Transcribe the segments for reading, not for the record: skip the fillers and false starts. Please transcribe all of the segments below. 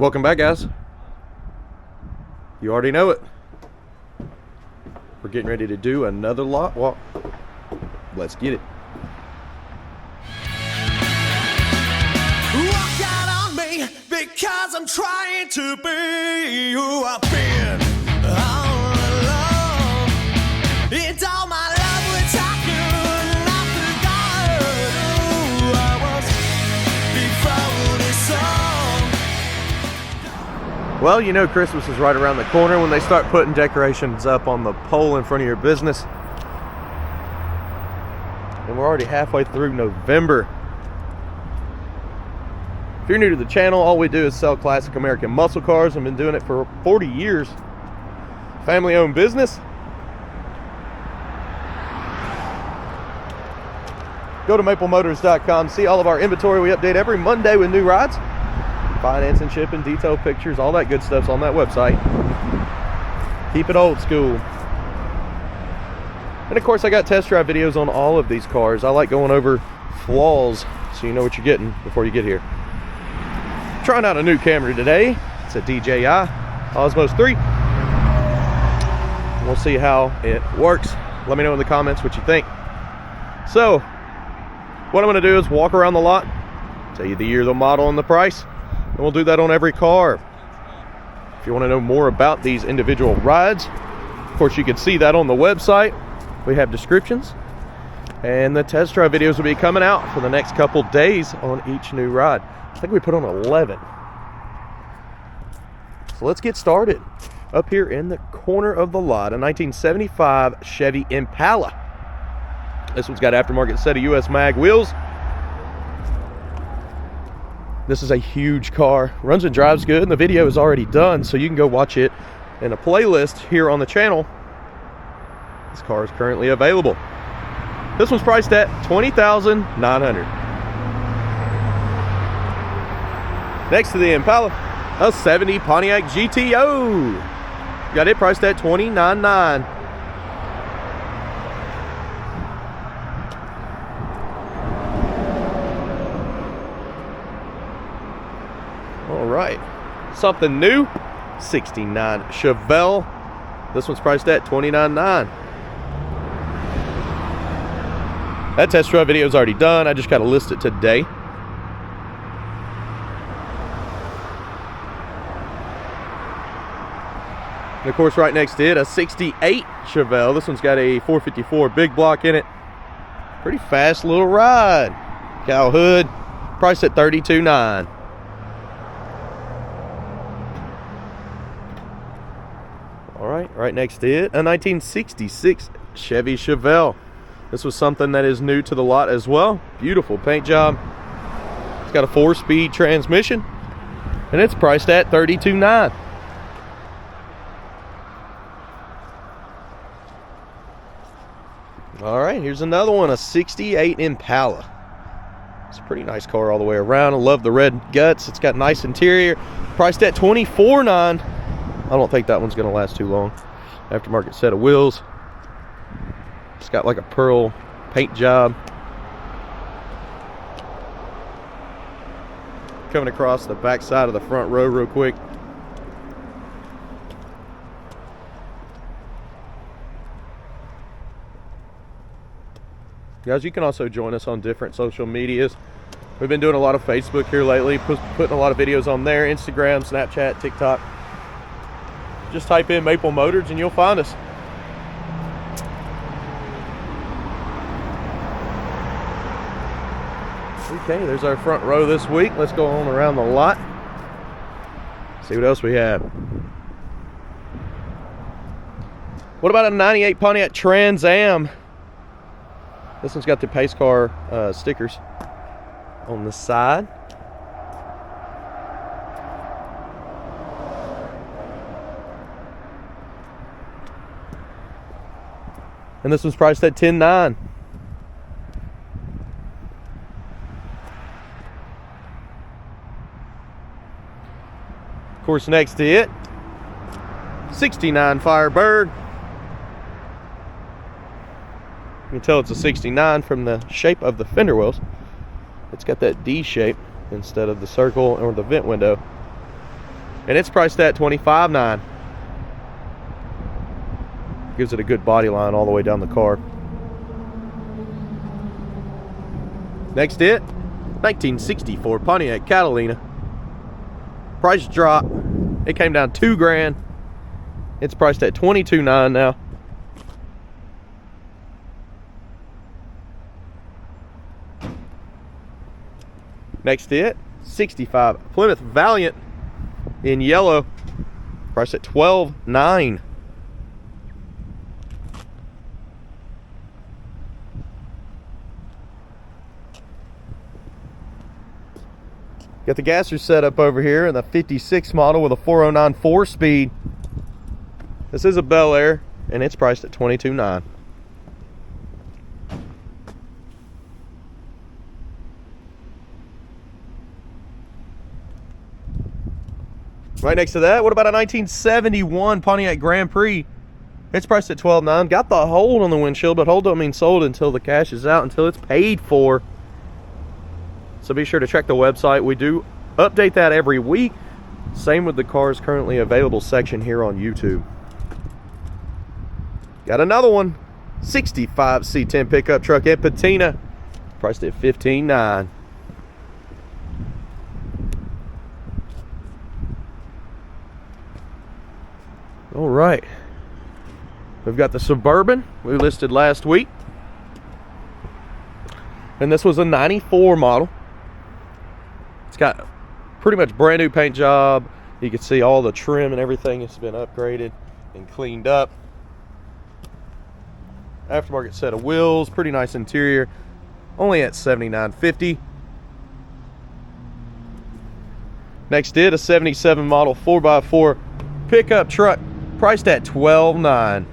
Welcome back, guys. You already know it. We're getting ready to do another lot walk. Let's get it. Walk out on me because I'm trying to be who I've been all along. It's all my love which I could not forget who I was before this song. Well, you know Christmas is right around the corner when they start putting decorations up on the pole in front of your business. And we're already halfway through November. If you're new to the channel, all we do is sell classic American muscle cars. I've been doing it for 40 years. Family-owned business. Go to maplemotors.com, see all of our inventory. We update every Monday with new rides. Finance and shipping, detailed pictures, all that good stuff's on that website. Keep it old school. And of course, I got test drive videos on all of these cars. I like going over flaws so you know what you're getting before you get here. Trying out a new camera today. It's a DJI Osmos 3. We'll see how it works. Let me know in the comments what you think. So, what I'm going to do is walk around the lot, tell you the year, the model, and the price. And we'll do that on every car. If you want to know more about these individual rides, of course you can see that on the website. We have descriptions. And the test drive videos will be coming out for the next couple days on each new ride. I think we put on 11. So let's get started. Up here in the corner of the lot, a 1975 Chevy Impala. This one's got aftermarket set of US mag wheels. This is a huge car. Runs and drives good, and the video is already done, so you can go watch it in a playlist here on the channel. This car is currently available. This one's priced at $20,900. Next to the Impala, a 70 Pontiac GTO. Got it priced at $29,900. All right, something new, 69 Chevelle. This one's priced at $29,900. That test drive video is already done. I just got to list it today. And of course, right next to it, a 68 Chevelle. This one's got a 454 big block in it. Pretty fast little ride. Cow hood, priced at $32,900. All right next to it, a 1966 Chevy Chevelle. This was something that is new to the lot as well. Beautiful paint job. It's got a 4-speed transmission, and it's priced at $32,900. All right, here's another one, a 68 Impala. It's a pretty nice car all the way around. I love the red guts. It's got nice interior. Priced at $24,900. I don't think that one's gonna last too long. Aftermarket set of wheels. It's got like a pearl paint job. Coming across the back side of the front row real quick. Guys, you can also join us on different social medias. We've been doing a lot of Facebook here lately, putting a lot of videos on there, Instagram, Snapchat, TikTok. Just type in Maple Motors and you'll find us. Okay, there's our front row this week. Let's go on around the lot. See what else we have. What about a 98 Pontiac Trans Am? This one's got the pace car stickers on the side. And this one's priced at $10,900. Of course, next to it, 69 Firebird. You can tell it's a 69 from the shape of the fender wells. It's got that D shape instead of the circle or the vent window. and it's priced at $25,900. Gives it a good body line all the way down the car. Next hit, 1964 Pontiac Catalina. Price drop. It came down $2,000. It's priced at $22,900 now. Next hit, 65 Plymouth Valiant in yellow. Priced at $12,900. Got the gasser set up over here in the 56 model with a 409 4-speed. This is a Bel Air, and it's priced at $22,900. Right next to that, what about a 1971 Pontiac Grand Prix? It's priced at $12,900. Got the hold on the windshield, but hold don't mean sold until the cash is out, until it's paid for. So be sure to check the website. We do update that every week. Same with the cars currently available section here on YouTube. Got another one, 65 C10 pickup truck in patina, priced at $15,900. All right, we've got the Suburban we listed last week, and this was a 94 model. It's got pretty much brand new paint job. You can see all the trim and everything has been upgraded and cleaned up. Aftermarket set of wheels, pretty nice interior, only at $79.50. Next did a 77 model 4x4 pickup truck, priced at $12,900.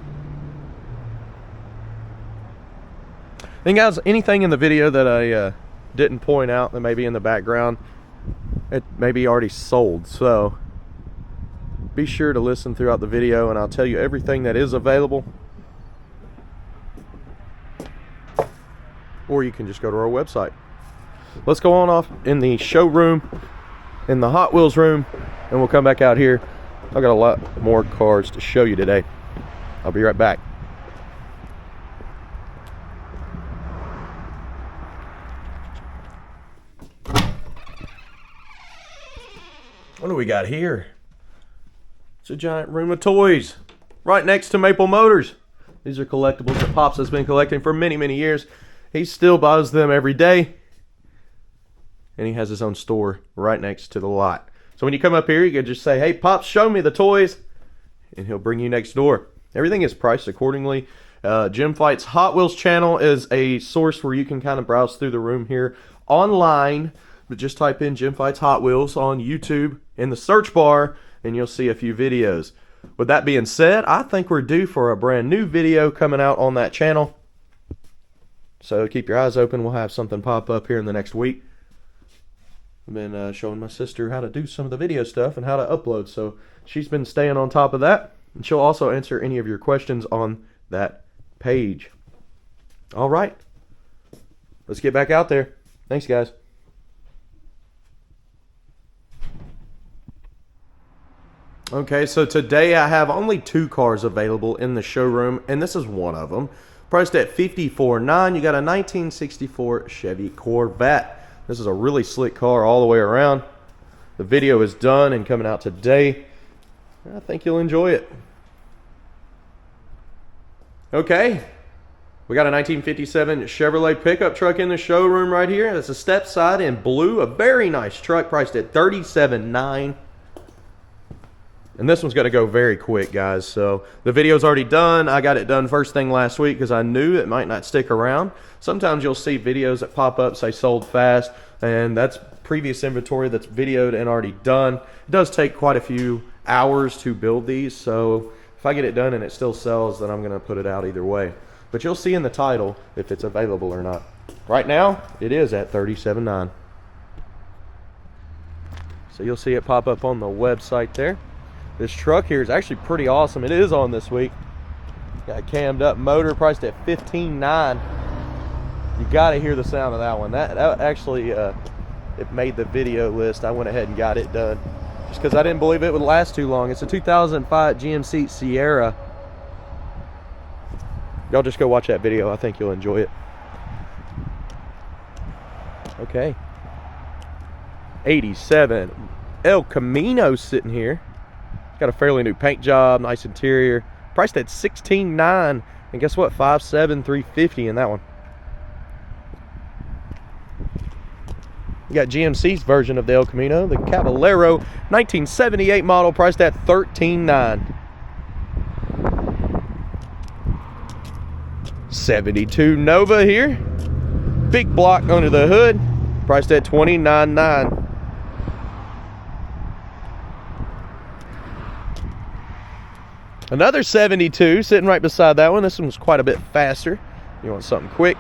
And guys, anything in the video that I didn't point out that may be in the background, it may be already sold, so be sure to listen throughout the video and I'll tell you everything that is available. Or you can just go to our website. Let's go on off in the showroom, in the Hot Wheels room, and we'll come back out here. I've got a lot more cars to show you today. I'll be right back. What do we got here? It's a giant room of toys right next to Maple Motors. These are collectibles that Pops has been collecting for many, many years. He still buys them every day, and he has his own store right next to the lot. So when you come up here, you can just say, hey, Pops, show me the toys, and he'll bring you next door. Everything is priced accordingly. Jim Fight's Hot Wheels channel is a source where you can kind of browse through the room here online, but just type in Jim Fight's Hot Wheels on YouTube in the search bar, and you'll see a few videos. With that being said, I think we're due for a brand new video coming out on that channel. So keep your eyes open. We'll have something pop up here in the next week. I've been showing my sister how to do some of the video stuff and how to upload. So she's been staying on top of that. And she'll also answer any of your questions on that page. All right. Let's get back out there. Thanks, guys. Okay, so today I have only 2 cars available in the showroom, and this is one of them. Priced at $54,900, you got a 1964 Chevy Corvette. This is a really slick car all the way around. The video is done and coming out today. I think you'll enjoy it. Okay, we got a 1957 Chevrolet pickup truck in the showroom right here. It's a step side in blue, a very nice truck, priced at $37,900. And this one's going to go very quick, guys. So the video's already done. I got it done first thing last week because I knew it might not stick around. Sometimes you'll see videos that pop up say sold fast, and that's previous inventory that's videoed and already done. It does take quite a few hours to build these, so if I get it done and it still sells, then I'm going to put it out either way. But you'll see in the title if it's available or not. Right now, it is at $37,900. So you'll see it pop up on the website there. This truck here is actually pretty awesome. It is on this week. Got a cammed up motor, priced at $15,900. You got to hear the sound of that one. That actually it made the video list. I went ahead and got it done. just because I didn't believe it would last too long. It's a 2005 GMC Sierra. Y'all just go watch that video. I think you'll enjoy it. Okay. 87 El Camino sitting here. Got a fairly new paint job, nice interior. Priced at $16,900, and guess what? $5,750 in that one. You got GMC's version of the El Camino, the Caballero 1978 model, priced at $13,900. 72 Nova here. Big block under the hood, priced at $29,900. Another 72 sitting right beside that one. This one's quite a bit faster. You want something quick.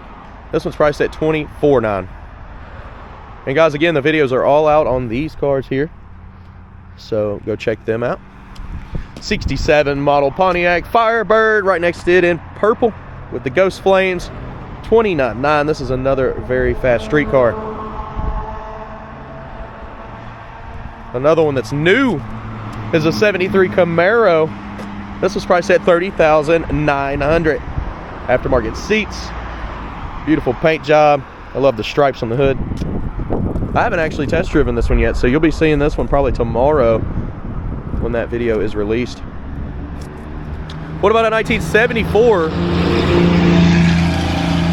This one's priced at $24,900. And guys, again, the videos are all out on these cars here, so go check them out. 67 model Pontiac Firebird right next to it in purple with the ghost flames, $29,900. This is another very fast street car. Another one that's new is a 73 Camaro. This was priced at $30,900. Aftermarket seats, beautiful paint job. I love the stripes on the hood. I haven't actually test driven this one yet, so you'll be seeing this one probably tomorrow when that video is released. What about a 1974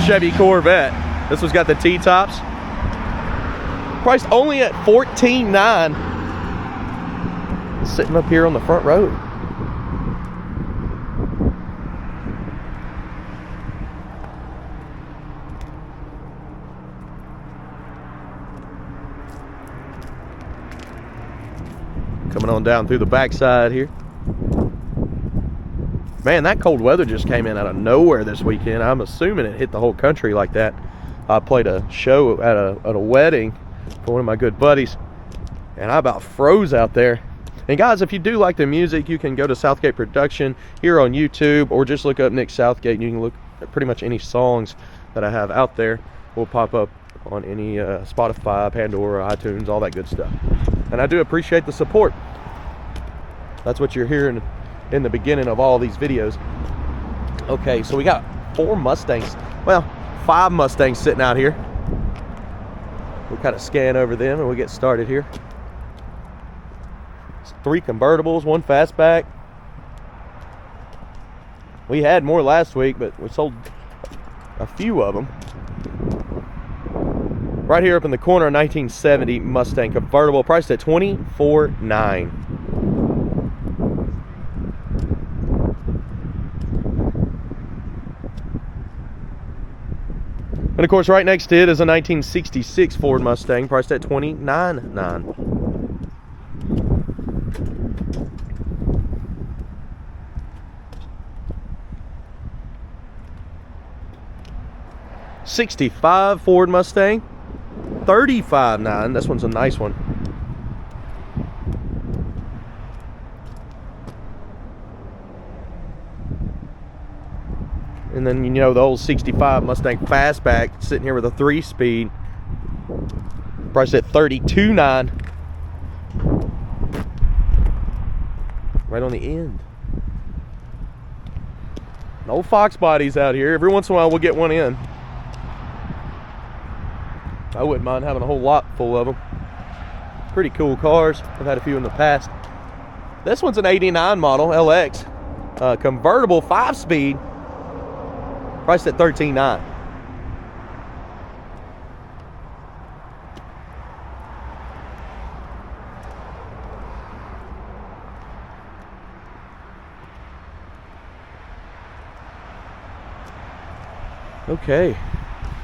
Chevy Corvette? This one's got the T-tops. Priced only at $14,900. Sitting up here on the front row. Coming on down through the backside here. Man, that cold weather just came in out of nowhere this weekend. I'm assuming it hit the whole country like that. I played a show at a wedding for one of my good buddies, and I about froze out there. And guys, if you do like the music, you can go to Southgate Production here on YouTube, or just look up Nick Southgate, and you can look at pretty much any songs that I have out there. Will pop up on any Spotify, Pandora, iTunes, all that good stuff. And I do appreciate the support. That's what you're hearing in the beginning of all these videos. Okay, so we got 4 Mustangs. Well, 5 Mustangs sitting out here. We'll kind of scan over them and we'll get started here. 3 convertibles, 1 fastback. We had more last week, but we sold a few of them. Right here up in the corner, a 1970 Mustang convertible, priced at $24,900. And of course, right next to it is a 1966 Ford Mustang, priced at $29,900. '65 Ford Mustang, $35,900. This one's a nice one. And then, you know, the old 65 Mustang Fastback sitting here with a 3-speed, priced at $32,900. Right on the end. No Fox bodies out here. Every once in a while we'll get one in. I wouldn't mind having a whole lot full of them. Pretty cool cars. I've had a few in the past. This one's an 89 model LX. Convertible 5-speed. Priced at $13,900. Okay.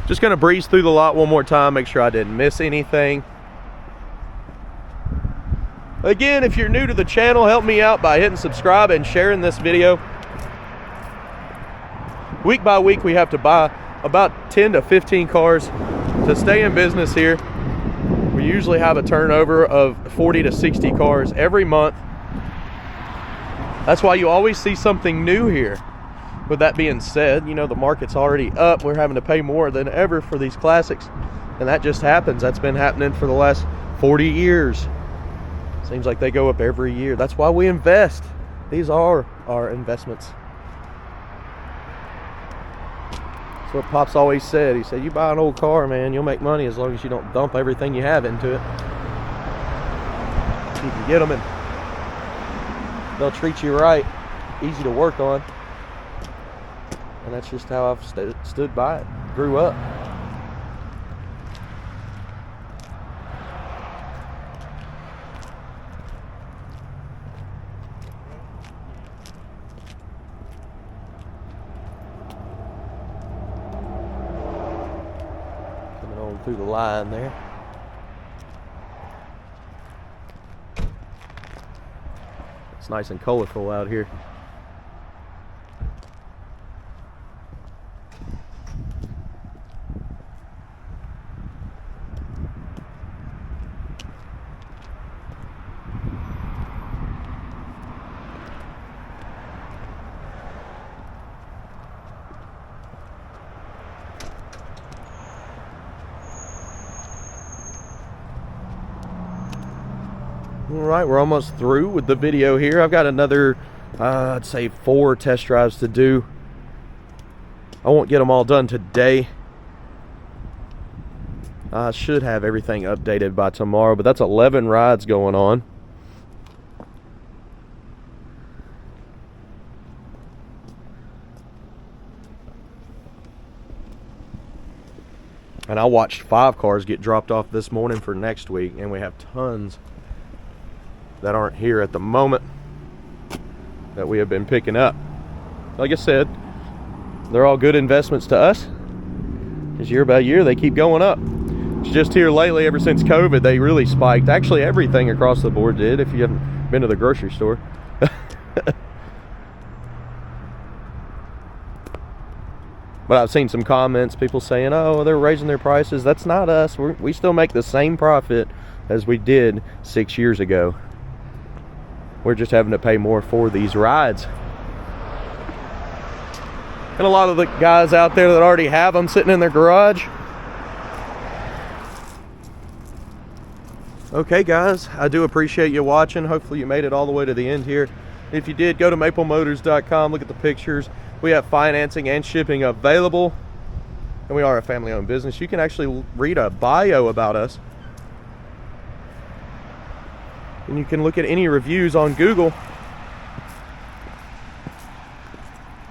Just gonna breeze through the lot one more time, make sure I didn't miss anything. Again, if you're new to the channel, help me out by hitting subscribe and sharing this video. Week by week, we have to buy about 10 to 15 cars to stay in business here. We usually have a turnover of 40 to 60 cars every month. That's why you always see something new here. With that being said, you know, the market's already up. We're having to pay more than ever for these classics. And that just happens. That's been happening for the last 40 years. Seems like they go up every year. That's why we invest. These are our investments. That's what Pop's always said. He said, you buy an old car, man, you'll make money as long as you don't dump everything you have into it. You can get them and they'll treat you right. Easy to work on. And that's just how I've stood by it. Grew up. Coming on through the line there. It's nice and colorful out here. All right, we're almost through with the video here. I've got another, I'd say 4 test drives to do. I won't get them all done today. I should have everything updated by tomorrow, but that's 11 rides going on. And I watched 5 cars get dropped off this morning for next week, and we have tons that aren't here at the moment that we have been picking up. Like I said, they're all good investments to us because year by year they keep going up. It's just here lately, ever since COVID, they really spiked. Actually, everything across the board did, if you haven't been to the grocery store. But I've seen some comments, people saying, oh, they're raising their prices. That's not us. We still make the same profit as we did 6 years ago. We're just having to pay more for these rides. And a lot of the guys out there that already have them sitting in their garage. Okay guys, I do appreciate you watching. Hopefully you made it all the way to the end here. If you did, go to maplemotors.com, look at the pictures. We have financing and shipping available. And we are a family-owned business. You can actually read a bio about us. And you can look at any reviews on Google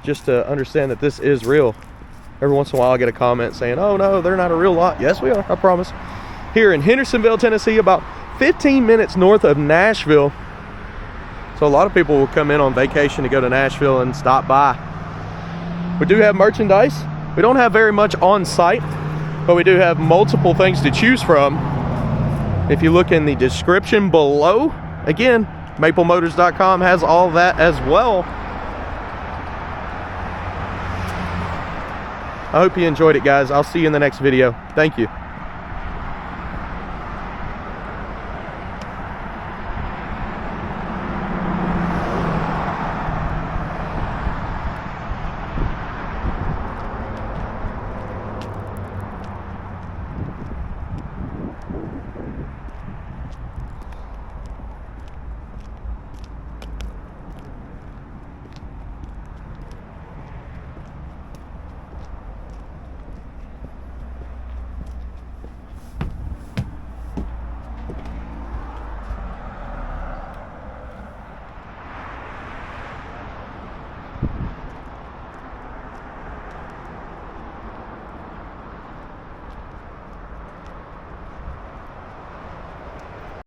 just to understand that this is real. Every once in a while I get a comment saying, oh no, they're not a real lot. Yes, we are, I promise. Here in Hendersonville, Tennessee, about 15 minutes north of Nashville. So a lot of people will come in on vacation to go to Nashville and stop by. We do have merchandise. We don't have very much on site, but we do have multiple things to choose from. If you look in the description below, again, maplemotors.com has all that as well. I hope you enjoyed it, guys. I'll see you in the next video. Thank you.